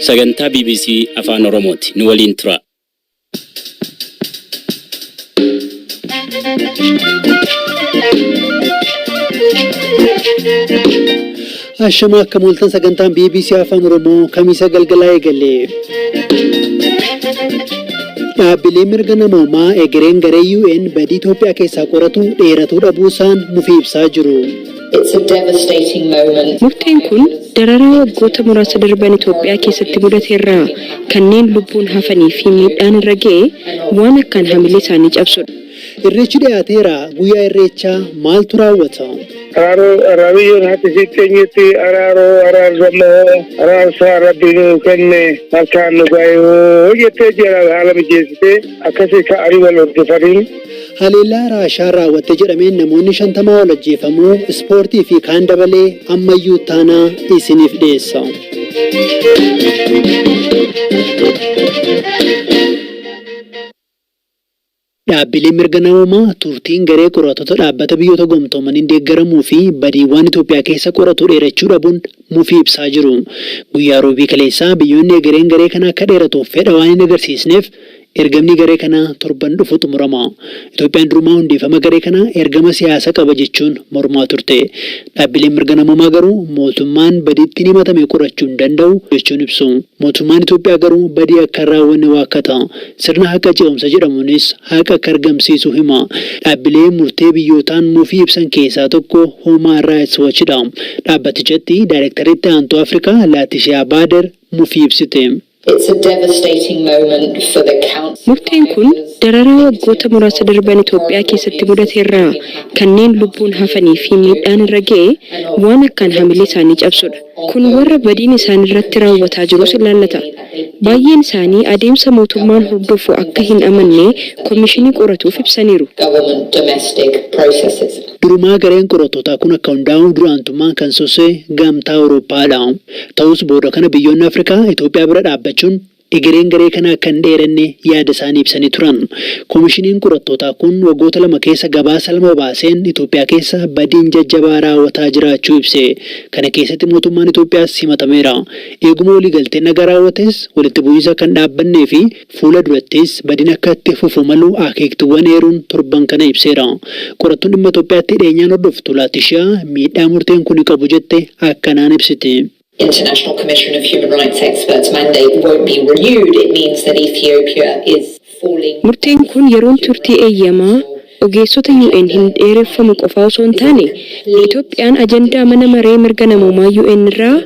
sagantaa BBC Afaan Oromooti. Nu waliin tura. Ashama akka mul'atan sagantaan BBC Afaan Oromoo Kamiisa galgalaa eegale. Dhaabbilee mirga namoomaa egereen garee UN badii Itoophiyaa keessaa qoratu dheeratuu dhabuusaan mufii ibsaa jiru. Murtiin kun dararaa waggoota muraasa darban Itoophiyaa keessatti mudateerraa kanneen lubbuun hafanii fi miidhaan irra ga'e waan akkaan hamilee isaanii cabsudha. Irreechi dhiyaateera. Guyyaa irreechaa maaltu raawwata? Arabiyoon hati sitteenyetti araarzamoo araarsaa rabbiinuu kenne harkaan nu gaayoo jettee jira haala mijeessitee akkasii ka'anii wal hordofanii. Haleellaa Raashaa raawwatte jedhameen namoonni 50 ol ajjeefamuu ispoortii fi kaan dabalee ammayyuu taanaa isiniif dhiyeessa. Dhaabbilee mirga namoomaa turtiin garee qorattoota dhaabbata biyyoota gamtoomaniin deeggaramuu fi badiiwwan Itoophiyaa keessa qoratu dheerachuu dhabuun mufii ibsaa jiru. Guyyaa roobii kaleessaa biyyoonni egereen garee kana akka dheeratuuf fedha waan hin agarsiisneef ergamni garee kanaa torban dhufu xumurama. Itoophiyaan durumaa hundeeffama garee kanaa ergama siyaasa qaba jechuun mormaa turte. Dhaabbileen mirga namoomaa garuu mootummaan badiitti himatame qorachuu hin danda'u jechuun ibsu. Mootummaan Itoophiyaa garuu badii akka hin raawwanne waakkata. Sirna haqa ce'umsa jedhamuunis haqa akka argamsiisu hima. Dhaabbilee murtee biyyootaan mufii ibsan keessaa tokko Human Rights Watchidha. Dhaabbatichatti daayirektariitti aantuu Afrikaa Laatishaa Baader mufii ibsite. Murtiin kun dararaa waggoota muraasa darban Itoophiyaa keessatti mudateerraa kanneen lubbuun hafanii fi miidhaan irra ga'e waan akkaan hamilee isaanii cabsudha. Kun warra badiin isaanii irratti raawwataa jirus ilaallata. Baay'een isaanii adeemsa mootummaan hordofu akka hin amanne komishinii qoratuuf ibsaniiru. Durumaa gareen qorattootaa kun akka hundaa'u duraantummaan kan sosee gamtaa Awurooppaadha. Ta'us booda kana biyyoonni Afrikaa Itoophiyaa bira dhaabbachuun egereen garee kana akka hin dheeranne yaada isaanii ibsanii turan. Komishiniin qorattootaa kun waggoota 2 keessa gabaasa 2 baaseen Itoophiyaa keessa badiin jajjabaa raawwataa jiraachuu ibse. Kana keessatti mootummaan Itoophiyaas simatameera. Eeguma waliigalteen nagaa raawwates walitti bu'iinsa kan dhaabbannee fi fuula durattis badiin akka itti fufu malu akeektuuwwan eeruun torban kana ibseera. Qorattuun dhimma Itoophiyaatti dhiyeenyaan hordoftu Laatishaa miidhaa murteen kun qabu jette akkanaan ibsite. International Commission of Human Rights Experts mandate won't be renewed. It means that Ethiopia is falling. Murtiin kun yeroon turtii eeyyamaa ogeessota UN hin dheereffamu qofa osoo hin taane Itoophiyaan ajandaa mana maree mirga namoomaa UN irraa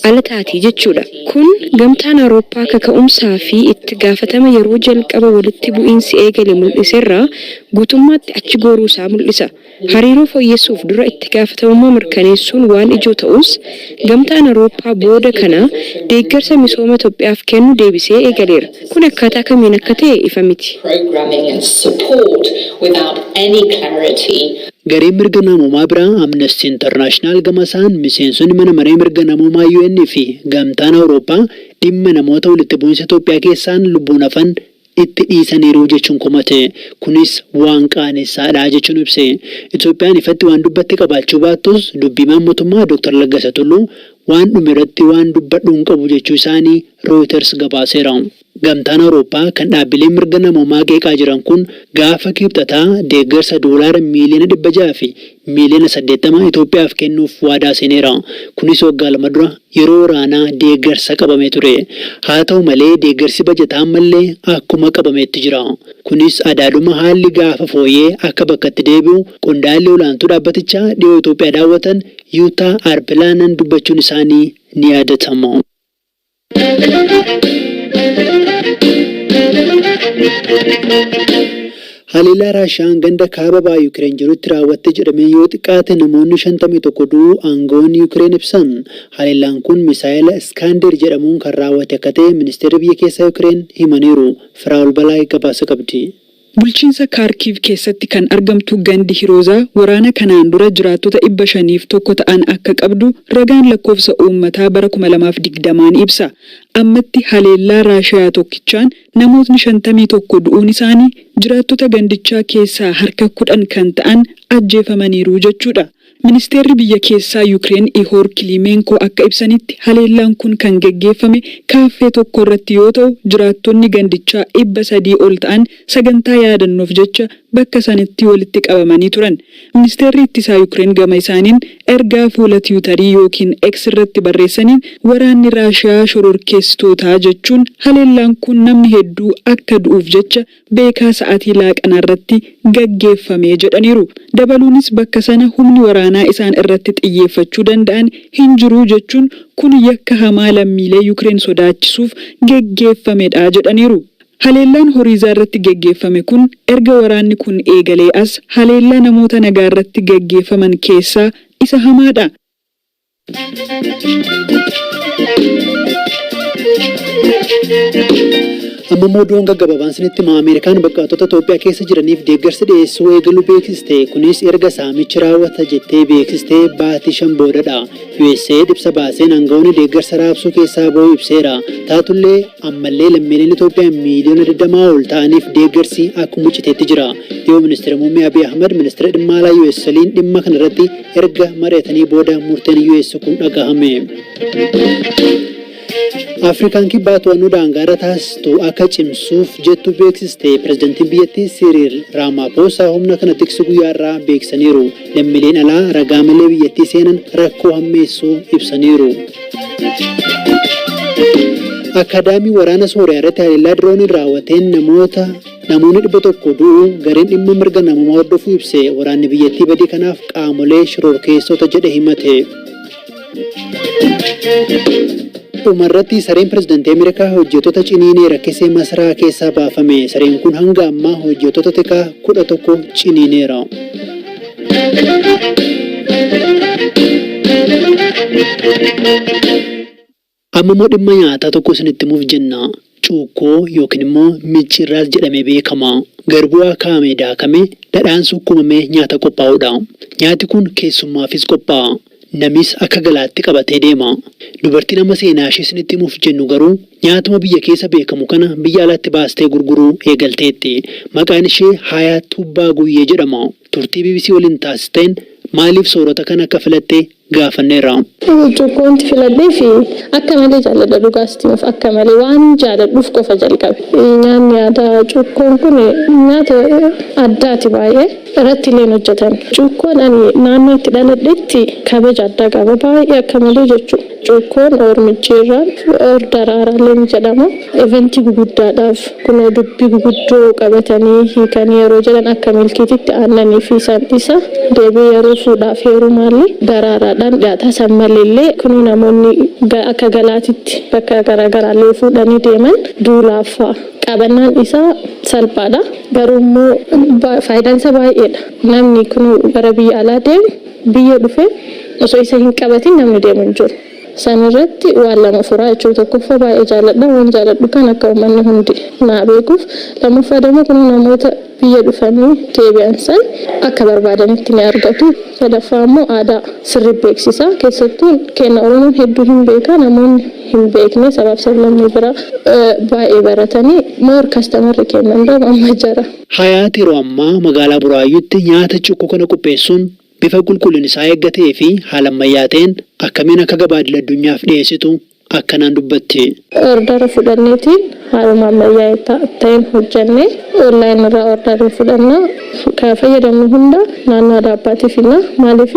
ala taati jechuudha. Kun gamtaan Awurooppaa kaka'umsaa fi itti gaafatama yeroo jalqaba walitti bu'iinsi eegale mul'iserraa guutummaatti achi gooruusaa mul'isa. Hariiroo fooyyessuuf dura itti gaafatamummaa mirkaneessuun waan ijoo ta'us gamtaan Awurooppaa booda kana deeggarsa misooma Itoophiyaaf kennu deebisee eegaleera. Kun akkaataa kamiin akka ta'e ifa miti. Gareen mirga namoomaa biraa Amnesty International gamasaan miseensonni mana maree mirga namoomaa UN fi gamtaan Awurooppaa dhimma namoota walitti bu'iinsa Itoophiyaa keessaan lubbuun hafan itti dhiisaniiru jechuun komate. Kunis waan qaanessaadha jechuun ibse. Itoophiyaan ifatti waan dubbatti qabaachuu baattus dubbimaan mootummaa Dr. Laggasaa Tulluu waan dhumirratti waan dubbadhu hin qabu jechuu isaanii Reuters gabaaseera. Gamtaan Awurooppaa kan dhaabbilee mirga namoomaa qeeqaa jiran kun gaafa kibxataa deeggarsa $600 miliyoona fi miliyoona 80 Itoophiyaaf kennuuf waadaa seeneera. Kunis waggaa 2 dura yeroo waraanaa deeggarsa qabamee ture. Haa ta'u malee deeggarsi bajataa ammallee akkuma qabameetti jira. Kunis adaaduma haalli gaafa fooyyee akka bakkatti deebi'u qondaalli olaantuu dhaabbatichaa dhiyoo Itoophiyaa daawwatan Yuutaa Arpilaanan dubbachuun isaanii ni yaadatama. Haleellaa Raashaan ganda kaaba bahaa Yuukireen jirutti raawwatte jedhamee yoo xiqqaate namoonni 51 du'uu aangawoonni Yuukireen ibsan. Haleellaan kun misaayila Iskaandir jedhamuun kan raawwate akka ta'e ministeerri biyya keessaa Yuukireen himaniiru. Firaa'ol Balaa gabaasa qabdi. Bulchiinsa Kaarkiv keessatti kan argamtu gandi Hiroozaa waraana kanaan dura jiraattota 501 ta'an akka qabdu ragaan lakkoofsa uummataa bara 2020 ibsa. Ammatti haleellaa Raashiyaa tokkichaan namootni 51 du'uun isaanii jiraattota gandichaa keessaa harka 10 kan ta'an ajjeefamaniiru jechuudha. Ministeerri biyya keessaa Yuukireen Ihoor Kiliimeenkoo akka ibsanitti haleellaan kun kan geggeeffame kaaffee tokko irratti yoo ta'u jiraattonni gandichaa 300 ol ta'an sagantaa yaadannoof jecha bakka sanatti walitti qabamanii turan. Ministeerri ittisaa Yuukireen gama isaaniin ergaa fuula tiwutarii yookiin X irratti barreessaniin waraanni Raashiyaa shororkeessitootaa jechuun haleellaan kun namni hedduu akka du'uuf jecha beekaa sa'aatii laaqanaa irratti gaggeeffame jedhaniiru. Dabaluunis bakka sana humni waraanaa isaan irratti xiyyeeffachuu danda'an hin jiru jechuun kun yakka hamaa lammiilee Yuukireen sodaachisuuf gaggeeffamedha jedhaniiru. Haleellaan horiizaa irratti gaggeeffame kun erga waraanni kun eegalee as haleellaa namoota nagaa irratti gaggeeffaman keessaa isa hamaadha. Amma moduun gaggababaan sinitti Ameerikaan baqattoota Itoophiyaa keessa jiraniif deeggarsa dhiyeessuu eegaluu beeksiste. Kunis erga saamichi raawwata jettee beeksistee baatii 5 boodadha. USA ibsa baaseen aangawoonni deeggarsa raabsuu keessaa ba'uu ibseera. Taatullee ammallee lammiileen Itoophiyaa miliyoona 20 ol ta'aniif deeggarsi akkuma citeetti jira. Yoo ministeera muummee Abiy Ahmed ministeera dhimma alaa US waliin dhimma kana irratti erga mari'atanii booda murteen US kun dhagahame. Afrikaan kibbaa to'annoo daangaa taasistu akka cimsuuf jettu beeksiste. Pireezidantiin biyyattii Siriil Raamaaposaa humna kana tiksu guyyaarraa beeksaniiru. Lammiileen alaa ragaa malee biyyattii seenan rakkoo hammeessuu ibsaniiru. Akaadaamii waraana Sooriyaa irratti haleellaa dirooniin raawwateen namoonni 100 du'uu gareen dhimma mirga namummaa hordofuu ibse. Waraanni biyyattii badii kanaaf qaamolee shororkeessota jedhe himate. Dhumarratti sareen pireezidantii Ameerikaa hojjettoota ciniinee rakkisee masaraa keessaa baafame. Sareen kun hanga ammaa hojjettoota xiqqaa 11 ciniineera. Amma immoo dhimma nyaataa tokko isinitti himuuf jenna. Cuukkoo yookiin immoo micciirraas jedhamee beekama. Garbuu akaamee daakamee dhadhaan sukkumamee nyaata qophaa'udha. Nyaati kun keessummaafis qophaa'a. Namis akka galaatti qabatee deema. Dubartiin amma seenaa ishee isinitti himuuf jennu garuu nyaatuma biyya keessa beekamu kana biyya alaatti baastee gurguruu eegalteetti. Maqaan ishee Hayaat Tubbaa Guyyee jedhama. Turtii BBC waliin taasisteen maaliif soorata kana akka filattee gaafanneerra. Cuukkoonti filadhee fi akka malee jaalladha dhugaatiif akka malee waan jaalladhuuf qofa jalqabe. Nyaanni aadaa cuukkoon kun nyaata addaati baay'ee irratti illee hojjetan. Cuukkoon ani naannoo itti dhaladhetti kabaja addaa qaba baay'ee akka malee jechuudha. Cuukkoon micciirraan daraaraallee ni jedhama. Eventii guguddaadhaaf kunoo dubbii guguddoo qabatanii hiikanii yeroo jedhan akka milkiititti aannanii fi isa deebii yeroo fuudhaaf heerumaallee daraaraadhaan dhiyaata. Sammallee kunoo namoonni akka galaatitti bakka garaagaraallee fuudhanii deeman duulaaf qabannaan isaa salphaadha. Garuu immoo faayidaan isaa baay'eedha. Namni kunoo gara biyya alaa deemu biyya dhufe osoo isa hin qabatin namni deemu hin jiru. Sanirratti waan lama furaa jechuudha. Tokkoffaa baay'ee jaalladha. Waan jaalladhu kan akka uummanni hundi naa beekuuf. Lammaffaa immoo kun namoota biyya dhufanii deebi'an san akka barbaadanitti ni argatu. Sadaffaa immoo aadaa sirrii beeksisa. Keessattuu kenna Oromoon hedduu hin beeka. Namoonni hin beekne sabaaf sablammii biraa baay'ee baratanii moor kastamarri kennan amma jira. Hayaat yeroo ammaa magaalaa Buraayyuutti nyaata cuukkoo kana qopheessuun bifa qulqullina isaa eeggatee fi haala ammayyaa ta'een akkamiin akka gabaa addunyaaf dhiyeessitu akkanaan dubbatti. Ordara fudhanneetiin haaluma ammayyaa ta'een hojjannee onlaayinii irraa ordarii fudhannaa kan fayyadamnu hunda naannoo daabbaatiif maaliif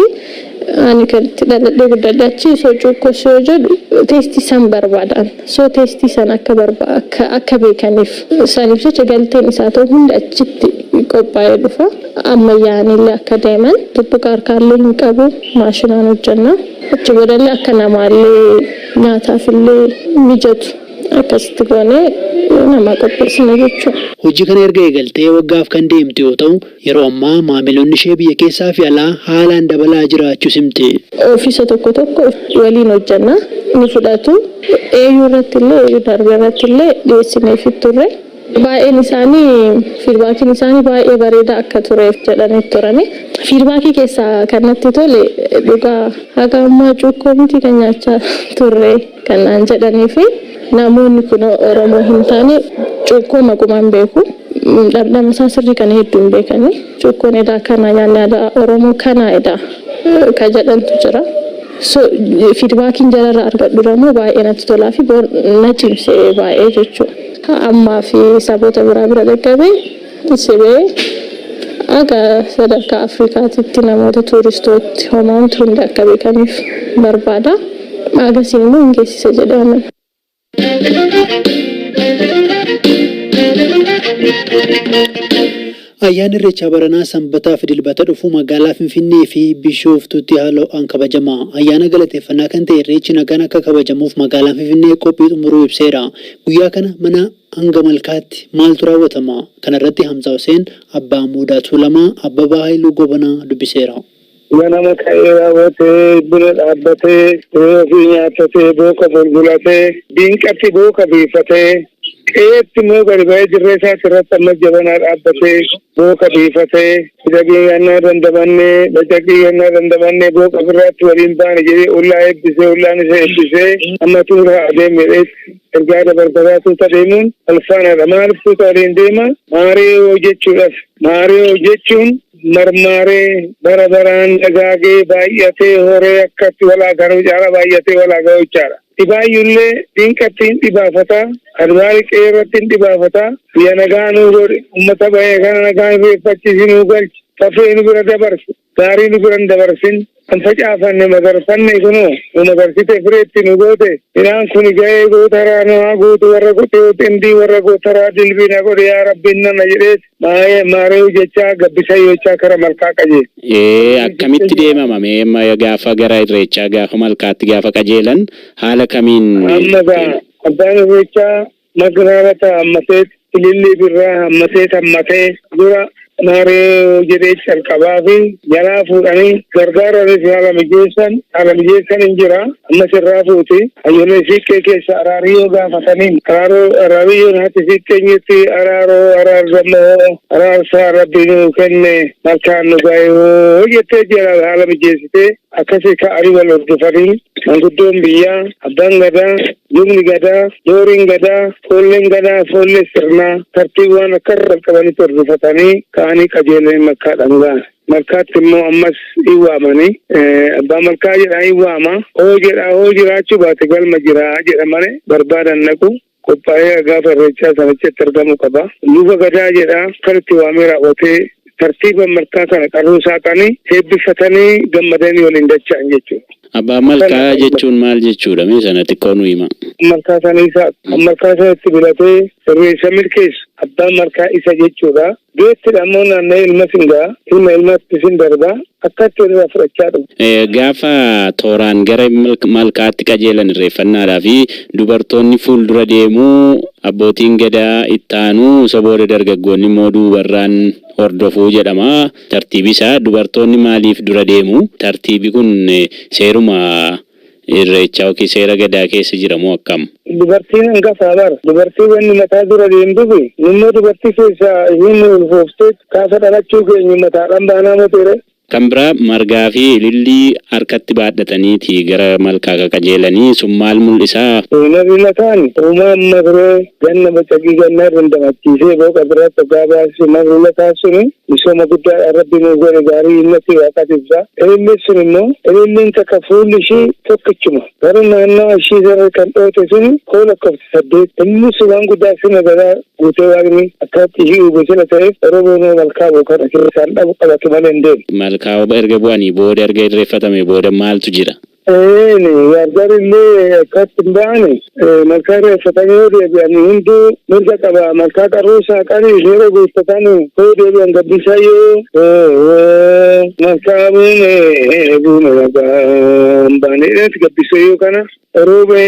ani kan itti dhaladhee guddadhe achi soo cuukkoo soo jedhu teestii san barbaadan soo teestii san akka beekaniif saniif jecha galteen isaa ta'u hundi achitti qophaa'ee dhufa. Ammayyaanillee akka deeman tuttuqa harkaallee hin qabu maashinaan hojjanna. Achi boodallee akka namaallee nyaataafillee mijatu akkasitti goonee nama qopheessina jechuudha. Hojii kana erga eegaltee waggaaf kan deemte yoo ta'u yeroo ammaa maamiloonni ishee biyya keessaa fi alaa haalaan dabalaa jiraachuu simte. Ofiisa tokko waliin hojjanna ni fudhatu. Eeyyuu irrattillee eeyyuu darbee irrattillee dhiyeessineef turre. Baay'een isaanii fiidbaakiin isaanii baay'ee bareedaa akka tureef jedhanii turani. Fiidbaakii keessaa kan natti tole dhugaa haga ammaa cuukkoo miti kan nyaachaa turre kan naan jedhanii fi namoonni kun Oromoo hin taane cuukkoo maqumaan beeku. Dhabdhama isaa sirrii kana hedduu hin beekani. Cuukkoon edaa kana nyaanni aadaa Oromoo kana edaa kajadantu jira. So feedbackiin jararraa argadhu immoo baay'ee natti tolaa fi na cimsee baay'ee jechuudha. Ammaa fi saboota biraa bira dhaqqabee sibee akka sadarkaa Afrikaatitti namoota tuuristootti homaamtu hundi akka beekaniif barbaada. Agasiin immoo hin geessisa jedhama. Ayyaanni Irreechaa baranaa sanbataa fi dilbata dhufu magaalaa Finfinnee fi Bishooftuutti haalaan kabajama. Ayyaana galateeffannaa kan ta'e Irreechi nagaan akka kabajamuuf magaalaan Finfinnee qophii xumuruu ibseera. Guyyaa kana mana hanga malkaatti maaltu raawwatama? Kana irratti Hamza Hussein, Abbaa Muudaa Tuulamaa, Abbabaa Haayiluu Gobanaa dubbiseera. Ganama ka'ee raawwatee buna dhaabbatee yeroo fi nyaattatee booka bulbulatee diinqatti booka biifatee qeetti immoo gadi ba'ee jirree isaatti irratti amma jabanaa dhaabbatee booka biifatee hidhagii gannaa dandamannee bacaqii gannaa dandamannee booka biraatti waliin baane jedhee ollaa eebbisee ollaan isa eebbisee amma tuura adeemedhees ergaa dabarbataa tuuta deemuun alfaanaadha. Maaliif tuuta waliin deema? Maariyoo jechuudhaaf. Maariyoo jechuun marmaaree bara baraan dagaagee baay'atee horee akkatti walaa garuu caala baay'atee walaa ga'u caala. Dhibaayyullee diinqattiin dhibaafataa, adbaari qeerrattiin dhibaafataa, biyya nagaa nuu godhe, uummata ba'ee kana nagaa irreeffachiisinuu galchi, tafee nu bira dabarsu, gaarii nu bira dabarsin, kan facaafanne magarfanne kunoo, nu magarsite fireetti nu goote, midhaan kun ga'ee gootaraa namaa guutu warra qotee xindii warra gootaraa dilbiina godhe yaa rabbiin nana jedhees maaree jechaa gabbisayyochaa kara malkaa qajeela. Akkamitti deemama mee gaafa gara Irreechaa gaafa malkaatti gaafa qajeelan haala kamiin? Amma abbaan Irreechaa magaalata hammatee ilillii birraa hammatee dura maaree jedhee calqabaa fi jalaa fuudhanii gargaaranis haala mijeessan hin jira. Amma sirraa fuuti hayyoonni siiqqee keessa araariyoo gaafatanii araariyyoon hati siiqqeenyetti araarsammoo araarsaa rabbi nuu kenne malkaan nu gaayoo jettee jira haala mijeessitee akkasii ka'anii wal hordofanii manguddoon biyyaa abbaan gadaa lubni gadaa dooriin gadaa foolleen gadaa foollee sirnaa tartiibwaan akka jalqabanii hordofatanii ka'anii qajeelanii malkaadhaan ga'a. Malkaatti immoo ammas hin waamanii abbaa malkaa jedhaa hin waama hoo jiraachuu baate galma jiraa jedha malee barbaadan naqu. Qophaa'ee gaafa Irreechaa sanichatti argamuu qaba. Luba gadaa jedhaa kan itti waamee raawwatee tartiiba malkaa kana qaruu saaqanii eebbifatanii gammadanii waliin dacha'an jechuudha. Abbaa malkaa jechuun maal jechuudha? Mee sana xiqqoo nu hima. Malkaa sanatti bilatee sirreessa milkeessu abbaan malkaa isa jechuudha. Geettidha ammoo naanna'ee ilma singaa ilmatti sin darbaa akkatti irraa fudhachaa dhufu. Gaafa tooraan gara malkaatti qajeelan irreeffannaadhaa fi dubartoonni fuuldura deemuu abbootiin gadaa ittaanuu sabooda dargaggoonni immoo duubarraan hordofuu jedhama. Tartiibi isaa dubartoonni maaliif dura deemu? Tartiibi kun seeruma Irreechaa yookiin seera gadaa keessa jiramoo akkam? Dubartiin hangafaa bara. Dubartii wanni mataa dura deemtufi immoo dubartii keessaa hin ulfooftee gaafa dhalachuu keenya mataadhaan baanaa moteere. Kan biraa margaa fi ilillii harkatti baadhataniiti gara malkaa qajeelanii sun maal mul'isaa? Nabi mataan uumaan magree ganna bacaqii gannaa dandamachiisee booqa biraatti ogaa baasise magree taasisuni misooma guddaa rabbi nuu godhe gaarii innatti waaqatifsa. Ililliin sun immoo ililliin takka fuulli ishii tokkichuma garuu naannoo ishii saree kan dhoote suni koola kofti 8 inni sun waan guddaa sina gadaa guutee waaqni akkatti ishii uubisila ta'eef oromoo malkaa bookana keessaan dhabu qabate malee hin deemu. Malkaa erga bu'anii booda erga irreeffatame booda maaltu jira? Gargarillee akkatti hin baane malkaa irreeffatanii yoo deebi'an hunduu mirga qaba. Malkaa qarruu saaqanii seera guuttatanii yoo deebi'an gabbisayyoo malkaa buune nagaan baaneedhaati gabbisayyoo kana rooba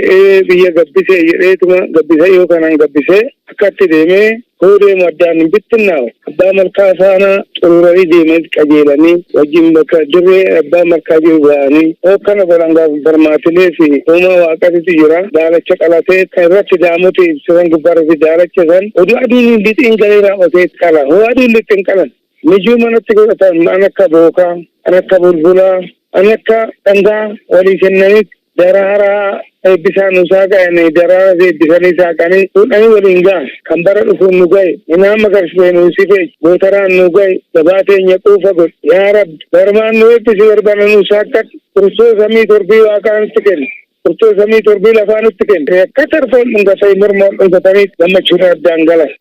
biyya gabbisee jedheetuma gabbisayyoo kanaan gabbisee akkatti deemee yoo deemu addaan hin bittinnaa'u. Abbaa malkaa faana xururanii deemee qajeelanii wajjin bakka dirree abbaa malkaa jiru ba'anii hokkana barangaaf barmaatilee fi uumaa waaqatitti jira. Daalacha qalatee kan irratti daamuti ibsisan gubbaarratti daalacha san oduu aduun lixiin galee raawwatee qala. Hoo aduun lixiin qalan mijuu manatti godhatan an akka bookaa, an akka bulbulaa, an akka dhangaa walii kennanitti daraaraa eebbisaan saaqanii daraara eebbisanii saaqanii fuudhanii waliin ga'a kan bara dhufuun nu gahe inaan magarsee nu sifee gootaraan nu gahe gabaateenya quufa godhe yaa rabbi barmaan nu eebbisi barbana nu saaqat kursoo samii torbii waaqaanitti kenne kursoo samii torbii lafaanitti kenne akka tarfoon dhungatanii mormoon dhungatanii gammachuun addaan galan.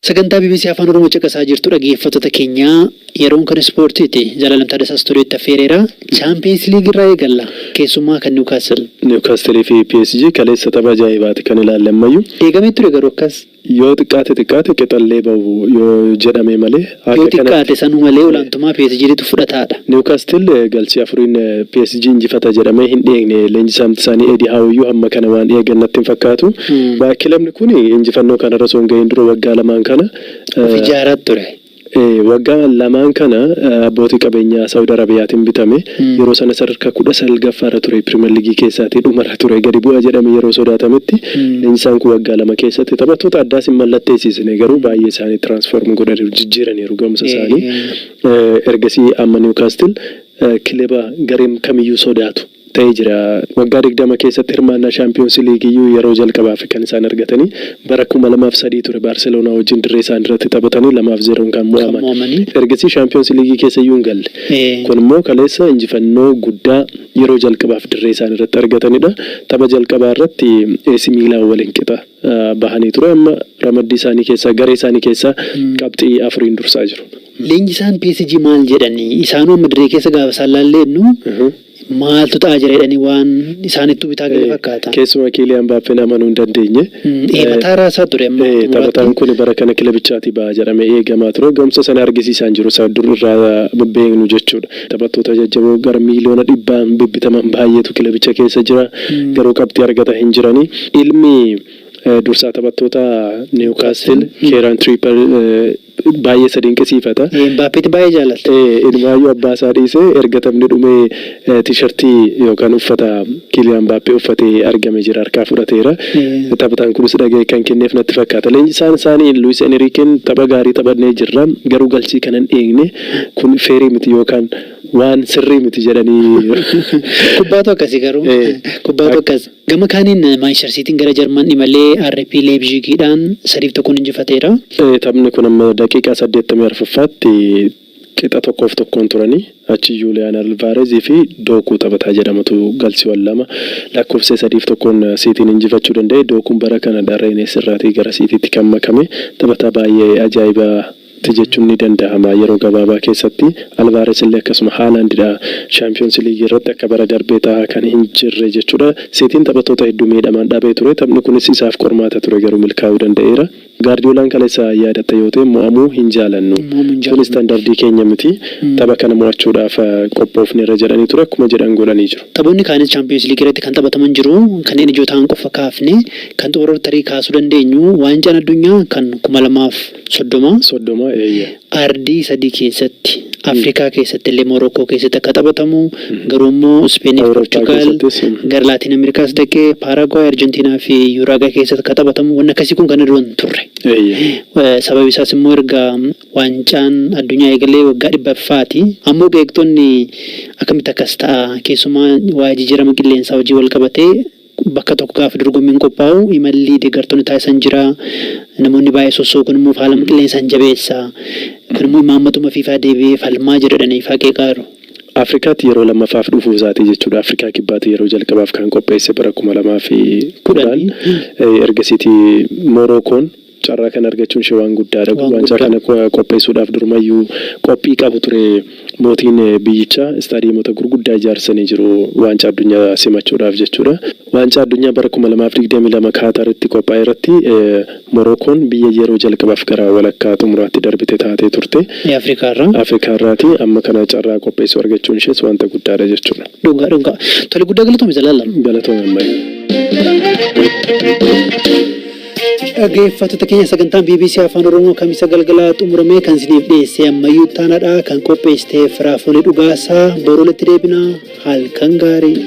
Sagantaa BBC Afaan Oromoo caqasaa jirtu dhaggeeffattoota keenya yeroon kan ispoortiiti Jalalamtaa Dasaa Istuudiyootti affeereera Chaampiyoons Liigii irraa eegalla keessumaa kan Niwukaastil fi PSG kaleessa tapha ajaa'ibaati kan ilaallamayyu eegamee ture garuu akkas yoo xiqqaate qixallee bahu yoo jedhame malee yoo xiqqaate sanuu malee olaantummaa PSG'tu fudhataadha. Niwukaastil galchii afuriin PSG injifata jedhamee hin dheegne leenjisaamti isaanii Eedii Haawiyyuu hamma kana waan eegan natti hin fakkaatu. Kilabni kun injifannoo kanarra osoo hin gahin dura waggaa lamaan kana of ijaaraa ture. Waggaa lamaan kana abbootii qabeenyaa Saawud Arabiyaatiin bitame yeroo sana sadarkaa 19 ture Pirimeer Liigii keessatti dhumarra ture gadi bu'a jedhame yeroo sodaatametti leenjisaan kun waggaa lama keessatti taphattoota addaas hin mallatteessisne garuu baay'ee isaanii tiraansfoormii godhanii jijjiiraniiru gamsa isaanii ergasii amma Niwukaastil kilaba gareen kamiyyuu sodaatu ta'ee jira. Waggaa 20 keessatti hirmaannaa Chaampiyoons Liigiyyuu yeroo jalqabaaf kan isaan argatanii bara 2003 ture Baarseloonaa wajjin dirree isaan irratti taphatanii 2-0 kan mo'aman. Ergasii Chaampiyoons Liigii keessayyuu hin galle. Kun immoo kaleessa injifannoo guddaa yeroo jalqabaaf dirree isaan irratti argatanidha. Tapha jalqabaa irratti AC Miilaan waliin qixa bahanii ture amma ramaddii isaanii keessaa garee isaanii keessaa qabxii 4 dursaa jiru. Leenjisaan PSG maal jedhanii isaanuu amma dirree keessa gaafa isaan laallennu maaltu ta'aa jira jedhanii waan isaanittu bitaa gale fakkaata. Keessumaa Kiiliyaan Mbaappeen amanuu hin dandeenye. Mataa raasaa ture amma. Taphataan kun bara kana kilabichaati ba'a jedhamee eegamaa ture. Gamsa sana argisiisaan jiru isa dur irraa beeknu jechuudha. Taphattoota jajjaboo gara miiliyoona 100 bibbitaman baay'eetu kilabicha keessa jira. Garuu qabxii argata hin jirani. Ilmi dursaa taphattoota Niwukaastil Keeraan Tiriipal baay'ee sadinqisiifata. Mbaappeetti baay'ee jaallata. Ilmaayyuu abbaa isaa dhiisee erga taphni dhumee tiishartii yookaan uffata Kiiliyaan Mbaappee uffatee argame jira harkaa fudhateera. Taphataan kunis dhaga'ee kan kenneef natti fakkaata. Leenjisaan isaanii Luis Enriikeen tapha gaarii taphannee jirra garuu galchii kanan eegne kun feerii miti yookaan waan sirrii miti jedhanii. Kubbaatu akkasii garuu kubbaatu akkas. Gama kaaniin Maanchestar Siitiin gara Jarmanii malee RB Leipzigiidhaan 3-1 injifateera. Taphni kun amma daqiiqaa 84ffaatti qixa 1-1 turanii achi Julian Alvarez fi Doku taphataa jedhamatu galchiiwwan lama lakkoofsa 3-1 Siitiin injifachuu danda'e. Dokuun bara kana Rennes irraatii gara Siitiitti kan makame taphataa baay'ee ajaa'ibaa jechuun ni danda'ama yeroo gabaabaa keessatti. Alvarez illee akkasuma Haalandidha Chaampiyoons Liigii irratti akka bara darbee ta'aa kan hin jirre jechuudha. Siitiin taphattoota hedduu miidhamaan dhabee ture. Taphni kunis isaaf qormaata ture garuu milkaa'uu danda'eera. Gaardiyoolaan kaleessa yaadatta yoo ta'e mo'amuu hin jaalannu. Kun istaandardii keenya miti. Tapha kana mo'achuudhaaf qophoofneerra jedhanii ture akkuma jedhan godhanii jiru. Taphoonni kaanis Chaampiyoons Liigii irratti kan taphataman jiru kanneen ijoo ta'an qofa kaafne kan xumura tarii kaasuu dandeenyu waancaan addunyaa kan 2030 ardii 3 keessatti Afrikaa keessatti illee Morookoo keessatti akka taphatamu garuu immoo Ispeenii fi Portugaal gara Laatiin Ameerikaas dhaqee Paaragwaay, Arjentiinaa fi Yuuraagaay keessatti akka taphatamu waan akkasii kun kan irra turre. Sababi isaas immoo erga waancaan addunyaa eegalee waggaa 100ffaati. Ammoo beektonni akkamitti akkas ta'a keessumaa waa'ee jijjiirama qilleensaa hojii wal qabatee bakka tokko gaafa dorgommiin qophaa'u imalli deeggartoonni taasisan jira. Namoonni baay'ee sossookuun immoo faalama qilleensaan jabeessa. Kun immoo imaammatuma fiifaa deebi'ee falmaa jedhanii faaqee qaaru. Afrikaatti yeroo lammaffaaf dhufuu isaati jechuudha. Afrikaa kibbaatti yeroo jalqabaaf kan qopheesse bara 2010 ergasiitii Morookoon carraa kan argachuun ishee waan guddaadha. Waancaa kana qopheessuudhaaf durumayyuu qophii qabu ture mootiin biyyichaa istaadiyeemota gurguddaa ijaarsanii jiru waancaa addunyaa simachuudhaaf jechuudha. Waancaa addunyaa bara 2022 Kaataritti qophaa'e irratti Morookoon biyya yeroo jalqabaaf gara walakkaa xumuraatti darbite taatee turte. Afrikaarraati amma kana carraa qopheessuu argachuun ishees wanta guddaadha jechuudha. Dhugaa. Tole guddaa galatoomii jalaalla. Galatoomii ammayyu. Dhaggeeffattoota keenya sagantaan BBC Afaan Oromoo kamisa galgalaa xumuramee kan isiniif dhiyeesse ammayyuu taanaadha kan qopheessite Firaafolee Dhugaasaa borooletti deebina halkan gaarii.